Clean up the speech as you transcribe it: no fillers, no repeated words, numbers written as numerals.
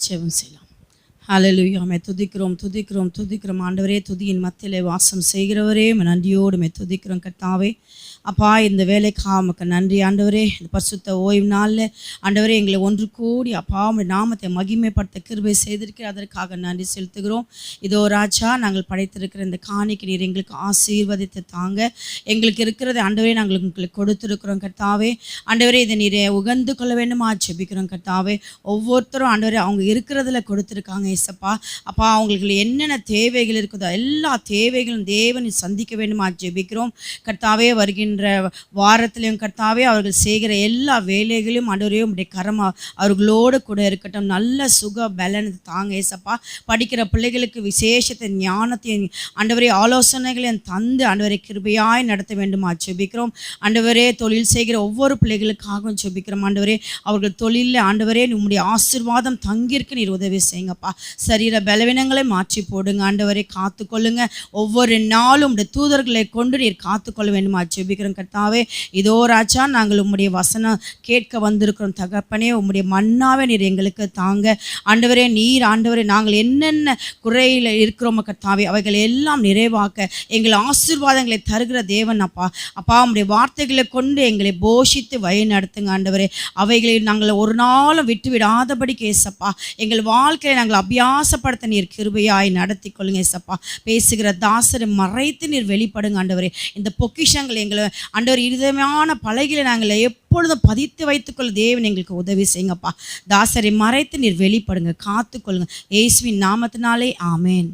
ஜெபம் செய்யலாம். ஹல்லேலூயா. மே துதிக்கிறோம் துதிக்கிறோம் துதிக்கிறோம் ஆண்டவரே. துதியின் மத்தியிலே வாசம் செய்கிறவரே, நன்றியோடு மே துதிக்கிறோம் கர்த்தாவே. அப்பா, இந்த வேலைக்காக உமக்கு நன்றி ஆண்டவரே. இந்த பரிசுத்த ஓய்வு நாளில் ஆண்டவரே எங்களை ஒன்று கூடி அப்பா உம்முடைய நாமத்தை மகிமைப்படுத்த கிருபை செய்திருக்கிற அதற்காக நன்றி செலுத்துகிறோம். இதோ ராஜா, நாங்கள் படைத்திருக்கிற இந்த காணிக்கை நீர் எங்களுக்கு ஆசீர்வதித்து தாங்க. எங்களுக்கு இருக்கிறத ஆண்டவரே நாங்கள் உங்களுக்கு கொடுத்துருக்கிறோம் கர்த்தாவே. ஆண்டவரே, இதை நீரை உகந்து கொள்ள வேண்டுமா ஜெபிக்கிறோம் கர்த்தாவே. ஒவ்வொருத்தரும் ஆண்டவரே அவங்க இருக்கிறதுல கொடுத்துருக்காங்க ஏசப்பா. அப்பா, அவங்களுக்கு என்னென்ன தேவைகள் இருக்குதோ எல்லா தேவைகளும் தேவன் சந்திக்க வேண்டுமா ஜெபிக்கிறோம் கர்த்தாவே. வருகின்ற வாரத்திலையும் கர்த்தாவே அவர்கள் செய்கிற எல்லா வேலைகளையும் ஆண்டவரே உம்முடைய கரமா அவர்களோடு கூட இருக்கட்டும். நல்ல சுக பலன் தாங்க ஏசப்பா. படிக்கிற பிள்ளைகளுக்கு விசேஷத்தை ஞானத்தையும் ஆண்டவரே ஆலோசனைகளையும் தந்து ஆண்டவரை கிருபையாய் நடத்த வேண்டுமா ஜெபிக்கிறோம் ஆண்டவரே. தொழில் செய்கிற ஒவ்வொரு பிள்ளைகளுக்காகவும் ஜெபிக்கிறோம் ஆண்டவரே. அவர்கள் தொழிலில் ஆண்டவரே உம்முடைய ஆசீர்வாதம் தங்கியிருக்கு நீர் உதவி செய்யுங்கப்பா. சரீர பலவீனங்களை மாற்றி போடுங்க ஆண்டவரை. காத்துக்கொள்ளுங்க. ஒவ்வொரு நாளும் உம்முடைய தூதர்களை கொண்டு நீர் காத்துக்கொள்ள வேண்டுமா ஜெபிக்கிறோம் கர்த்தாவே. இதோ ராஜா, நாங்கள் உம்முடைய வசனம் கேட்க வந்திருக்கிறோம் தகப்பனே. உம்முடைய மன்னாவே நீர் எங்களுக்கு தாங்க ஆண்டவரே. நீர் ஆண்டவரே நாங்கள் என்னென்ன குறையில் இருக்கிறோம் கர்த்தாவே அவைகள் எல்லாம் நிறைவாக்க எங்கள் ஆசீர்வாதங்களை தருகிற தேவன் அப்பா. அப்பா, உம்முடைய வார்த்தைகளை கொண்டு எங்களை போஷித்து வழி நடத்துங்க ஆண்டவரே. அவைகளை நாங்கள் ஒரு நாளும் விட்டு விடாதபடி கேசப்பா எங்கள் வாழ்க்கையை நாங்கள் அபியாசப்படுத்த நீர் கிருபையாய் நடத்தி கொள்ளுங்க ஏசப்பா. பேசுகிற தாசரை மறைத்து நீர் வெளிப்படுங்க ஆண்டவரே. இந்த பொக்கிஷங்கள் எங்களை ஆண்டவர் இருதயமான பலகைகளை நாங்கள் எப்பொழுதும் பதித்து வைத்துக்கொள்ள தேவன் எங்களுக்கு உதவி செய்யுங்கப்பா. தாசரை மறைத்து நீர் வெளிப்படுங்க, காத்துக்கொள்ளுங்க. இயேசுவின் நாமத்தினாலே ஆமேன்.